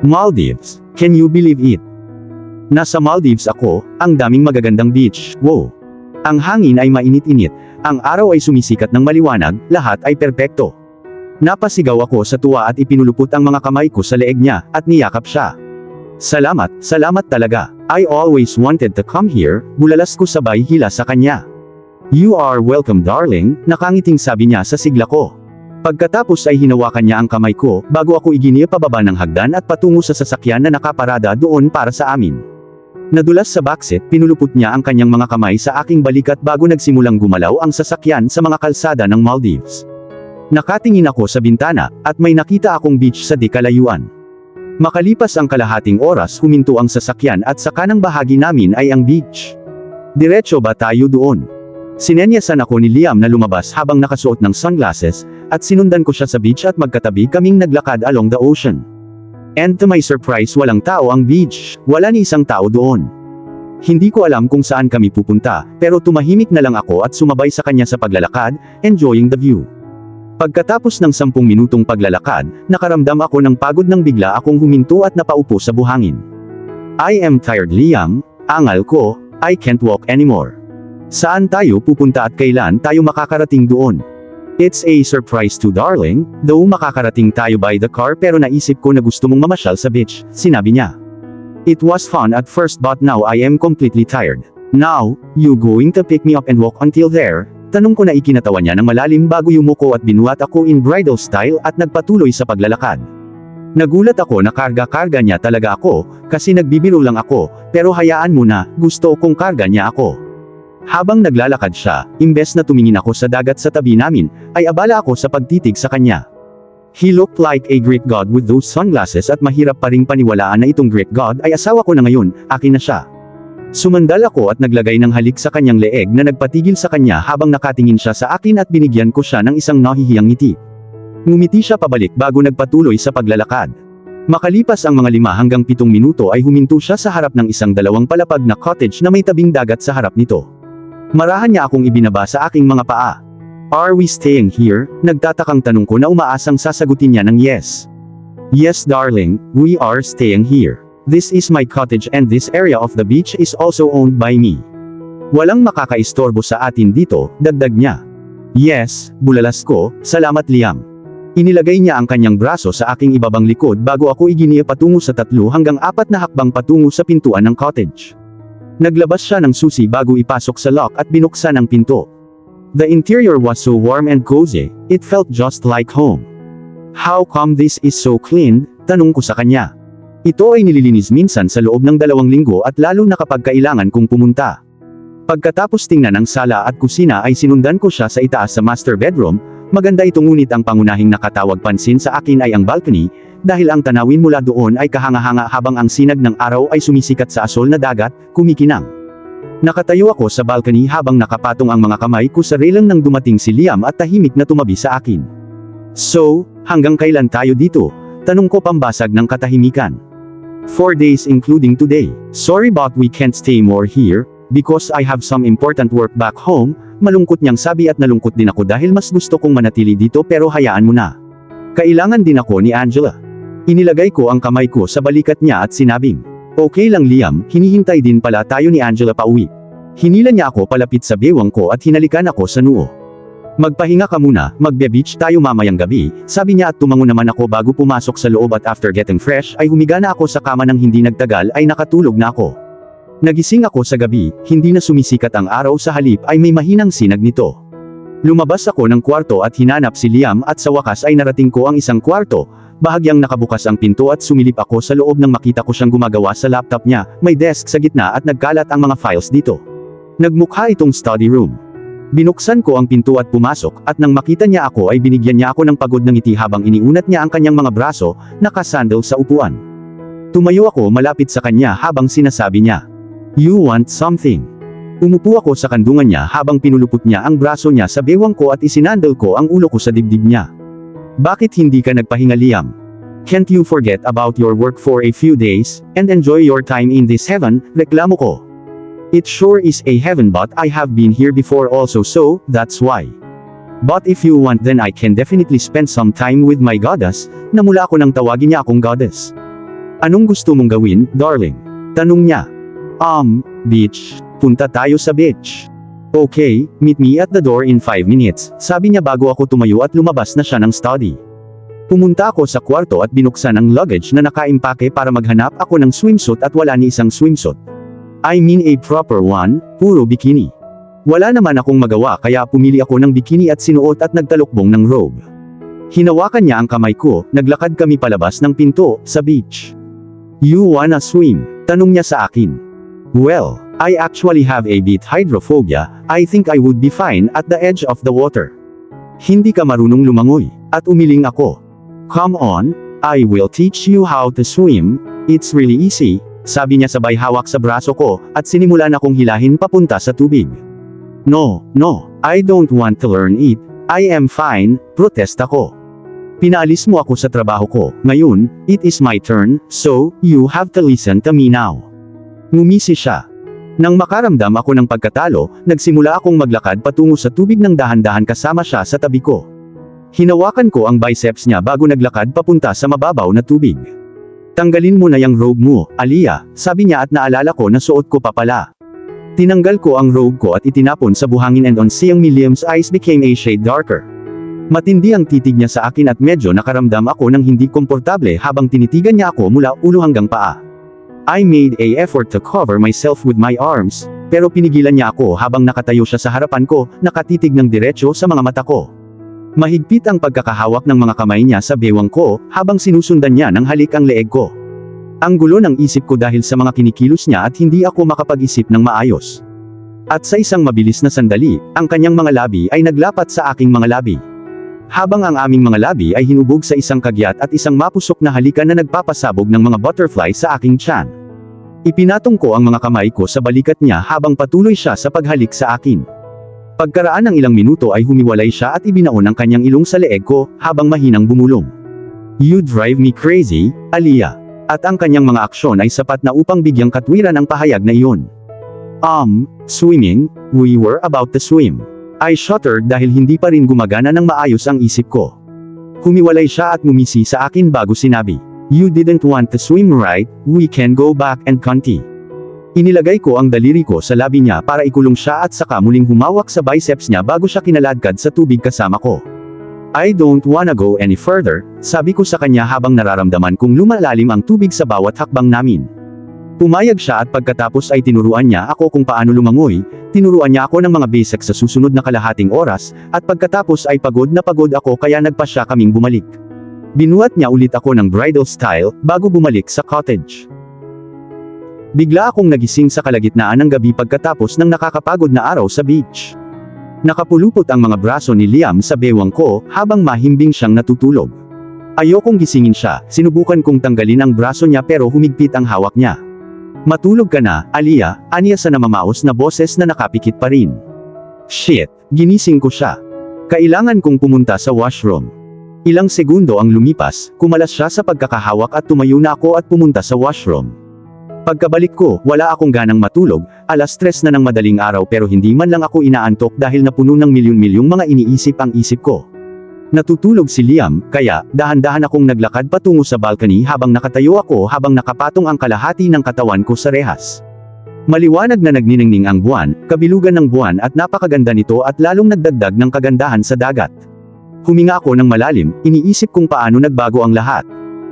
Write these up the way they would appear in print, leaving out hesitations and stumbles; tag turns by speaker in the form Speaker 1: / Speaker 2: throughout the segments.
Speaker 1: Maldives, can you believe it? Nasa Maldives ako, ang daming magagandang beach, wow. Ang hangin ay mainit-init, ang araw ay sumisikat ng maliwanag, lahat ay perpekto. Napasigaw ako sa tuwa at ipinulupot ang mga kamay ko sa leeg niya, at niyakap siya. Salamat, salamat talaga. I always wanted to come here, bulalas ko sabay hila sa kanya. You are welcome darling, nakangiting sabi niya sa sigla ko. Pagkatapos ay hinawakan niya ang kamay ko, bago ako iginiya pababa ng hagdan at patungo sa sasakyan na nakaparada doon para sa amin. Nadulas sa backseat, pinulupot niya ang kanyang mga kamay sa aking balikat bago nagsimulang gumalaw ang sasakyan sa mga kalsada ng Maldives. Nakatingin ako sa bintana, at may nakita akong beach sa di kalayuan. Makalipas ang kalahating oras huminto ang sasakyan at sa kanang bahagi namin ay ang beach. Diretso ba tayo doon? Sinenyasan ako ni Liam na lumabas habang nakasuot ng sunglasses, at sinundan ko siya sa beach at magkatabi kaming naglakad along the ocean. And to my surprise walang tao ang beach, wala ni isang tao doon. Hindi ko alam kung saan kami pupunta, pero tumahimik na lang ako at sumabay sa kanya sa paglalakad, enjoying the view. Pagkatapos ng 10 minutong paglalakad, nakaramdam ako ng pagod nang bigla akong huminto at napaupo sa buhangin. I am tired Liam, angal ko, I can't walk anymore. Saan tayo pupunta at kailan tayo makakarating doon? It's a surprise too darling, though makakarating tayo by the car pero naisip ko na gusto mong mamasyal sa beach, sinabi niya. It was fun at first but now I am completely tired. Now, you going to pick me up and walk until there? Tanong ko na ikinatawa niya ng malalim bago yumuko at binuhat ako in bridal style at nagpatuloy sa paglalakad. Nagulat ako na karga-karga niya talaga ako, kasi nagbibiro lang ako, pero hayaan mo na, gusto kong karga niya ako. Habang naglalakad siya, imbes na tumingin ako sa dagat sa tabi namin, ay abala ako sa pagtitig sa kanya. He looked like a Greek god with those sunglasses at mahirap pa ring paniwalaan na itong Greek god ay asawa ko na ngayon, akin na siya. Sumandal ako at naglagay ng halik sa kanyang leeg na nagpatigil sa kanya habang nakatingin siya sa akin at binigyan ko siya ng isang nahihiyang ngiti. Ngumiti siya pabalik bago nagpatuloy sa paglalakad. Makalipas ang mga 5 hanggang 7 minuto ay huminto siya sa harap ng isang 2 palapag na cottage na may tabing dagat sa harap nito. Marahan niya akong ibinaba sa aking mga paa. Are we staying here? Nagtatakang tanong ko na umaasang sasagutin niya ng yes. Yes darling, we are staying here. This is my cottage and this area of the beach is also owned by me. Walang makakaistorbo sa atin dito, dagdag niya. Yes, bulalas ko, salamat Liam. Inilagay niya ang kanyang braso sa aking ibabang likod bago ako iginiya patungo sa 3 hanggang 4 na hakbang patungo sa pintuan ng cottage. Naglabas siya ng susi bago ipasok sa lock at binuksan ang pinto. The interior was so warm and cozy, it felt just like home. How come this is so clean? Tanong ko sa kanya. Ito ay nililinis minsan sa loob ng 2 linggo at lalo na kapag kailangan kong pumunta. Pagkatapos tingnan ang sala at kusina ay sinundan ko siya sa itaas sa master bedroom. Maganda ito ngunit ang pangunahing nakatawag pansin sa akin ay ang balcony, dahil ang tanawin mula doon ay kahanga-hanga habang ang sinag ng araw ay sumisikat sa asol na dagat, kumikinang. Nakatayo ako sa balcony habang nakapatong ang mga kamay ko sa railing nang dumating si Liam at tahimik na tumabi sa akin. So, hanggang kailan tayo dito? Tanong ko pambasag ng katahimikan. 4 days including today. Sorry but we can't stay more here, because I have some important work back home, malungkot niyang sabi at nalungkot din ako dahil mas gusto kong manatili dito pero hayaan mo na. Kailangan din ako ni Angela. Inilagay ko ang kamay ko sa balikat niya at sinabing, okay lang Liam, hinihintay din pala tayo ni Angela pauwi. Hinila niya ako palapit sa bewang ko at hinalikan ako sa noo. Magpahinga ka muna, magbe-beach tayo mamayang gabi, sabi niya at tumango naman ako bago pumasok sa loob at after getting fresh ay humiga na ako sa kama nang hindi nagtagal ay nakatulog na ako. Nagising ako sa gabi, hindi na sumisikat ang araw sa halip ay may mahinang sinag nito. Lumabas ako ng kwarto at hinanap si Liam at sa wakas ay narating ko ang isang kwarto. Bahagyang nakabukas ang pinto at sumilip ako sa loob nang makita ko siyang gumagawa sa laptop niya, may desk sa gitna at nagkalat ang mga files dito. Nagmukha itong study room. Binuksan ko ang pinto at pumasok, at nang makita niya ako ay binigyan niya ako ng pagod na ngiti habang iniunat niya ang kanyang mga braso, nakasandal sa upuan. Tumayo ako malapit sa kanya habang sinasabi niya, "You want something?" Umupo ako sa kandungan niya habang pinulupot niya ang braso niya sa bewang ko at isinandal ko ang ulo ko sa dibdib niya. Bakit hindi ka nagpahinga Liam? Can't you forget about your work for a few days, and enjoy your time in this heaven? Reklamo ko. It sure is a heaven but I have been here before also so, that's why. But if you want then I can definitely spend some time with my goddess, namula ako nang tawagin niya akong goddess. Anong gusto mong gawin, darling? Tanong niya. Beach. Punta tayo sa beach. Okay, meet me at the door in 5 minutes, sabi niya bago ako tumayo at lumabas na siya ng study. Pumunta ako sa kwarto at binuksan ang luggage na nakaimpake para maghanap ako ng swimsuit at wala ni isang swimsuit. I mean a proper one, puro bikini. Wala naman akong magawa kaya pumili ako ng bikini at sinuot at nagtalukbong ng robe. Hinawakan niya ang kamay ko, naglakad kami palabas ng pinto, sa beach. You wanna swim? Tanong niya sa akin. Well, I actually have a bit hydrophobia, I think I would be fine at the edge of the water. Hindi ka marunong lumangoy, at umiling ako. Come on, I will teach you how to swim, it's really easy, sabi niya sabay hawak sa braso ko, at sinimulan akong hilahin papunta sa tubig. No, I don't want to learn it, I am fine, protest ako. Pinaalis mo ako sa trabaho ko, ngayon, it is my turn, so, you have to listen to me now. Ngumisi siya. Nang makaramdam ako ng pagkatalo, nagsimula akong maglakad patungo sa tubig ng dahan-dahan kasama siya sa tabi ko. Hinawakan ko ang biceps niya bago naglakad papunta sa mababaw na tubig. Tanggalin mo na yung robe mo, Aliyah, sabi niya at naalala ko na suot ko pa pala. Tinanggal ko ang robe ko at itinapon sa buhangin and on seeing Liam's eyes became a shade darker. Matindi ang titig niya sa akin at medyo nakaramdam ako ng hindi komportable habang tinitigan niya ako mula ulo hanggang paa. I made a effort to cover myself with my arms, pero pinigilan niya ako habang nakatayo siya sa harapan ko, nakatitig ng diretso sa mga mata ko. Mahigpit ang pagkakahawak ng mga kamay niya sa bewang ko, habang sinusundan niya ng halik ang leeg ko. Ang gulo ng isip ko dahil sa mga kinikilos niya at hindi ako makapag-isip ng maayos. At sa isang mabilis na sandali, ang kanyang mga labi ay naglapat sa aking mga labi. Habang ang aming mga labi ay hinubog sa isang kagyat at isang mapusok na halikan na nagpapasabog ng mga butterfly sa aking tiyan. Ipinatong ko ang mga kamay ko sa balikat niya habang patuloy siya sa paghalik sa akin. Pagkaraan ng ilang minuto ay humiwalay siya at ibinaon ang kanyang ilong sa leeg ko, habang mahinang bumulong. You drive me crazy, Aliyah. At ang kanyang mga aksyon ay sapat na upang bigyang katwiran ang pahayag na iyon. Swimming, we were about to swim. I shuddered dahil hindi pa rin gumagana ng maayos ang isip ko. Humiwalay siya at ngumisi sa akin bago sinabi, You didn't want to swim right, we can go back and continue. Inilagay ko ang daliri ko sa labi niya para ikulong siya at saka muling humawak sa biceps niya bago siya kinaladkad sa tubig kasama ko. I don't wanna go any further, sabi ko sa kanya habang nararamdaman kong lumalalim ang tubig sa bawat hakbang namin. Pumayag siya at pagkatapos ay tinuruan niya ako kung paano lumangoy, tinuruan niya ako ng mga basics sa susunod na kalahating oras, at pagkatapos ay pagod na pagod ako kaya nagpa siya kaming bumalik. Binuhat niya ulit ako ng bridal style, bago bumalik sa cottage. Bigla akong nagising sa kalagitnaan ng gabi pagkatapos ng nakakapagod na araw sa beach. Nakapulupot ang mga braso ni Liam sa bewang ko, habang mahimbing siyang natutulog. Ayokong gisingin siya, sinubukan kong tanggalin ang braso niya pero humigpit ang hawak niya. Matulog ka na, Aliyah, aniya sa namamaos na boses na nakapikit pa rin. Shit, ginising ko siya. Kailangan kong pumunta sa washroom. Ilang segundo ang lumipas, kumalas siya sa pagkakahawak at tumayo na ako at pumunta sa washroom. Pagkabalik ko, wala akong ganang matulog, 3:00 na ng madaling araw pero hindi man lang ako inaantok dahil napuno ng milyon-milyong mga iniisip ang isip ko. Natutulog si Liam, kaya, dahan-dahan akong naglakad patungo sa balcony habang nakatayo ako habang nakapatong ang kalahati ng katawan ko sa rehas. Maliwanag na nagniningning ang buwan, kabilugan ng buwan at napakaganda nito at lalong nagdagdag ng kagandahan sa dagat. Huminga ako ng malalim, iniisip kung paano nagbago ang lahat.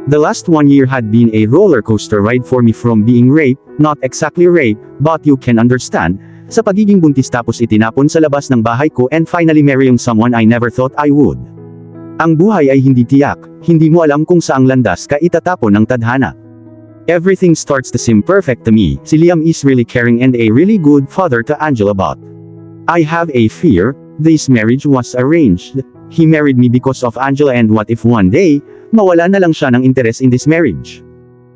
Speaker 1: The last 1 year had been a roller coaster ride for me from being raped, not exactly rape, but you can understand, sa pagiging buntis tapos itinapon sa labas ng bahay ko and finally marrying someone I never thought I would. Ang buhay ay hindi tiyak, hindi mo alam kung saang landas ka itatapon ng tadhana. Everything starts to seem perfect to me, si Liam is really caring and a really good father to Angela but I have a fear, this marriage was arranged, he married me because of Angela and what if one day, mawala na lang siya ng interest in this marriage?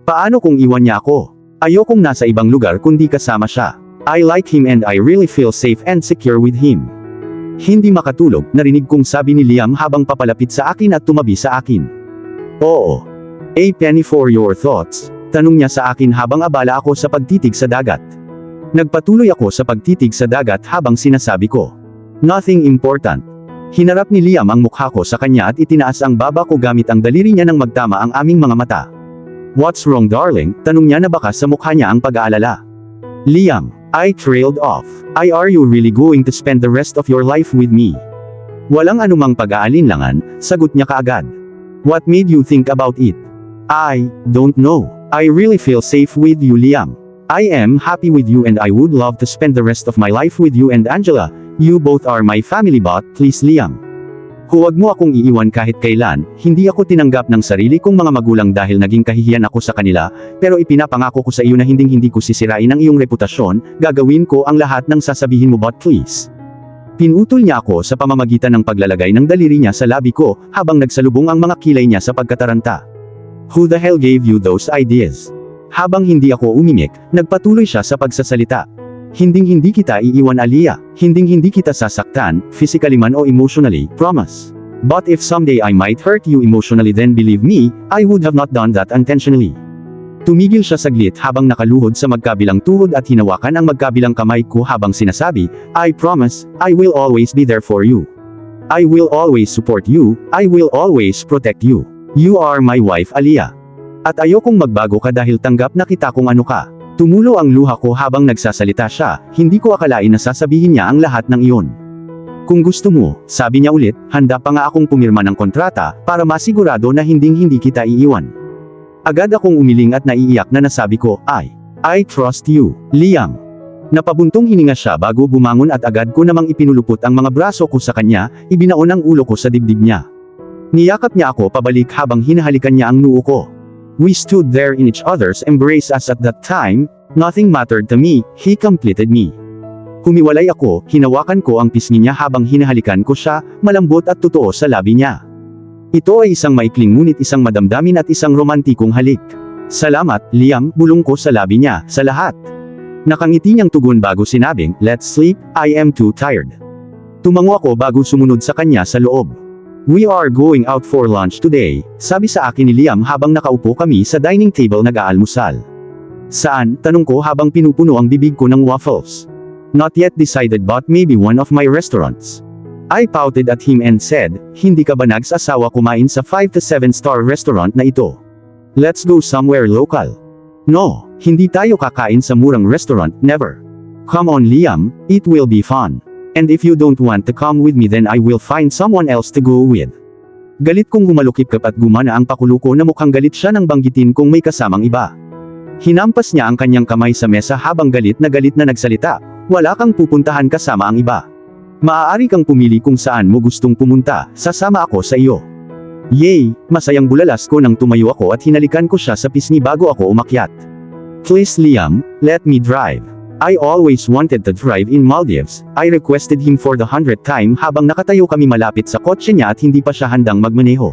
Speaker 1: Paano kung iwan niya ako? Ayokong nasa ibang lugar kundi kasama siya. I like him and I really feel safe and secure with him. Hindi makatulog, narinig kong sabi ni Liam habang papalapit sa akin at tumabi sa akin. Oo. A penny for your thoughts, tanong niya sa akin habang abala ako sa pagtitig sa dagat. Nagpatuloy ako sa pagtitig sa dagat habang sinasabi ko, Nothing important. Hinarap ni Liam ang mukha ko sa kanya at itinaas ang baba ko gamit ang daliri niya nang magtama ang aming mga mata. What's wrong darling? Tanong niya na baka sa mukha niya ang pag-aalala. Liam. I trailed off. Are you really going to spend the rest of your life with me? Walang anumang pag-aalinlangan, sagot niya kaagad. What made you think about it? I don't know. I really feel safe with you Liam. I am happy with you and I would love to spend the rest of my life with you and Angela. You both are my family but please Liam. Huwag mo akong iiwan kahit kailan, hindi ako tinanggap ng sarili kong mga magulang dahil naging kahihiyan ako sa kanila, pero ipinapangako ko sa iyo na hindi ko sisirain ang iyong reputasyon, gagawin ko ang lahat ng sasabihin mo but please. Pinutol niya ako sa pamamagitan ng paglalagay ng daliri niya sa labi ko, habang nagsalubong ang mga kilay niya sa pagkataranta. Who the hell gave you those ideas? Habang hindi ako umimik, nagpatuloy siya sa pagsasalita. Hindi kita iiwan Aliyah, hindi kita sasaktan, physically man o emotionally, promise. But if someday I might hurt you emotionally then believe me, I would have not done that intentionally. Tumigil siya saglit habang nakaluhod sa magkabilang tuhod at hinawakan ang magkabilang kamay ko habang sinasabi, I promise, I will always be there for you. I will always support you, I will always protect you. You are my wife Aliyah. At ayokong magbago ka dahil tanggap na kita kung ano ka. Tumulo ang luha ko habang nagsasalita siya, hindi ko akalain na sasabihin niya ang lahat ng iyon. Kung gusto mo, sabi niya ulit, handa pa nga akong pumirma ng kontrata, para masigurado na hindi kita iiwan. Agad akong umiling at naiiyak na nasabi ko, I trust you, Liam. Napabuntong hininga siya bago bumangon at agad ko namang ipinulupot ang mga braso ko sa kanya, ibinaon ang ulo ko sa dibdib niya. Niyakap niya ako pabalik habang hinahalikan niya ang noo ko. We stood there in each other's embrace as at that time, nothing mattered to me, he completed me. Humiwalay ako, hinawakan ko ang pisngi niya habang hinahalikan ko siya, malambot at totoo sa labi niya. Ito ay isang maikling ngunit isang madamdamin at isang romantikong halik. Salamat, Liam, bulong ko sa labi niya, sa lahat. Nakangiti niyang tugon bago sinabing, let's sleep, I am too tired. Tumango ako bago sumunod sa kanya sa loob. We are going out for lunch today, sabi sa akin ni Liam habang nakaupo kami sa dining table nag-aalmusal. Saan? Tanong ko habang pinupuno ang bibig ko ng waffles. Not yet decided but maybe one of my restaurants. I pouted at him and said, hindi ka ba nagsasawa kumain sa 5 to 7 star restaurant na ito? Let's go somewhere local. No, hindi tayo kakain sa murang restaurant, never. Come on Liam, it will be fun. And if you don't want to come with me then I will find someone else to go with. Galit kong humalukip-kap at gumana ang pakulo ko na mukhang galit siya nang banggitin kong may kasamang iba. Hinampas niya ang kanyang kamay sa mesa habang galit na nagsalita, wala kang pupuntahan kasama ang iba. Maaari kang pumili kung saan mo gustong pumunta, sasama ako sa iyo. Yay, masayang bulalas ko nang tumayo ako at hinalikan ko siya sa pisngi bago ako umakyat. Please Liam, let me drive. I always wanted to drive in Maldives, I requested him for the 100th time habang nakatayo kami malapit sa kotse niya at hindi pa siya handang magmaneho.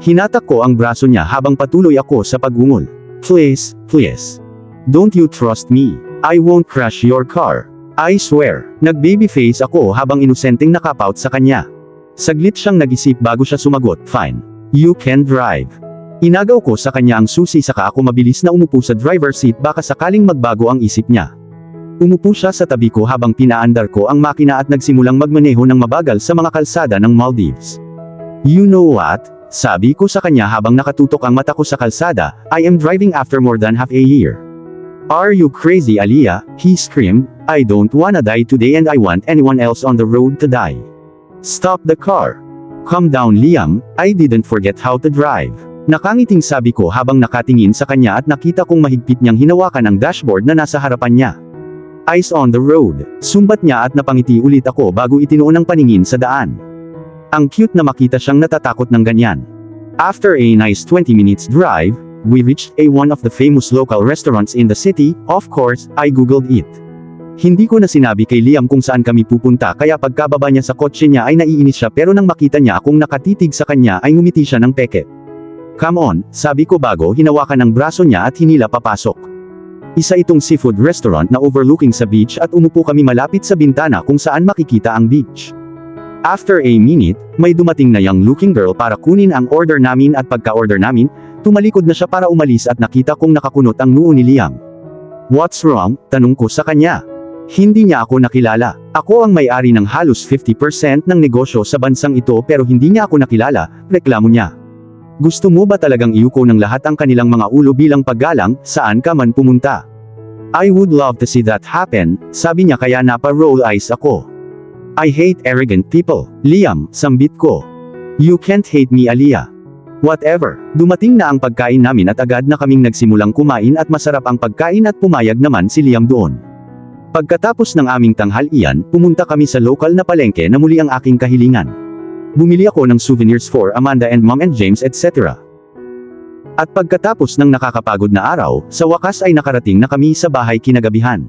Speaker 1: Hinatak ko ang braso niya habang patuloy ako sa pag-ungol. Please, please. Don't you trust me? I won't crash your car. I swear. Nag-baby face ako habang inusenteng nakapout sa kanya. Saglit siyang nag-isip bago siya sumagot, fine. You can drive. Inagaw ko sa kanya ang susi saka ako mabilis na umupo sa driver seat baka sakaling magbago ang isip niya. Umupo siya sa tabi ko habang pinaandar ko ang makina at nagsimulang magmaneho ng mabagal sa mga kalsada ng Maldives. You know what? Sabi ko sa kanya habang nakatutok ang mata ko sa kalsada, I am driving after more than half a year. Are you crazy Aliyah? He screamed, I don't wanna die today and I want anyone else on the road to die. Stop the car. Calm down Liam, I didn't forget how to drive. Nakangiting sabi ko habang nakatingin sa kanya at nakita kong mahigpit niyang hinawakan ang dashboard na nasa harapan niya. Eyes on the road. Sumbat niya at napangiti ulit ako bago itinuon ang paningin sa daan. Ang cute na makita siyang natatakot ng ganyan. After a nice 20 minutes drive, we reached one of the famous local restaurants in the city. Of course, I googled it. Hindi ko na sinabi kay Liam kung saan kami pupunta kaya pagkababa niya sa kotse niya ay naiinis siya pero nang makita niya akong nakatitig sa kanya ay ngumiti siya ng peke. Come on, sabi ko bago hinawakan ang braso niya at hinila papasok. Isa itong seafood restaurant na overlooking sa beach at umupo kami malapit sa bintana kung saan makikita ang beach. After a minute, may dumating na young looking girl para kunin ang order namin at pagka-order namin, tumalikod na siya para umalis at nakita kong nakakunot ang noo ni Liam. What's wrong? Tanong ko sa kanya. Hindi niya ako nakilala. Ako ang may-ari ng halos 50% ng negosyo sa bansang ito pero hindi niya ako nakilala, reklamo niya. Gusto mo ba talagang iyuko ng lahat ang kanilang mga ulo bilang paggalang, saan ka man pumunta? I would love to see that happen, sabi niya kaya napa-roll eyes ako. I hate arrogant people, Liam, sambit ko. You can't hate me Aliyah. Whatever, dumating na ang pagkain namin at agad na kaming nagsimulang kumain at masarap ang pagkain at pumayag naman si Liam doon. Pagkatapos ng aming tanghalian, pumunta kami sa lokal na palengke na muli ang aking kahilingan. Bumili ako ng souvenirs for Amanda and Mom and James etc. At pagkatapos ng nakakapagod na araw, sa wakas ay nakarating na kami sa bahay kinagabihan.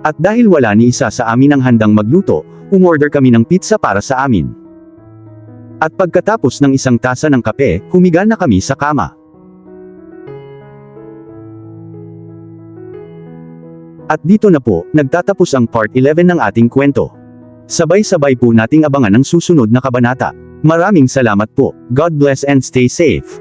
Speaker 1: At dahil wala ni isa sa amin ang handang magluto, umorder kami ng pizza para sa amin. At pagkatapos ng isang tasa ng kape, humiga na kami sa kama. At dito na po, nagtatapos ang part 11 ng ating kwento. Sabay-sabay po nating abangan ang susunod na kabanata. Maraming salamat po. God bless and stay safe.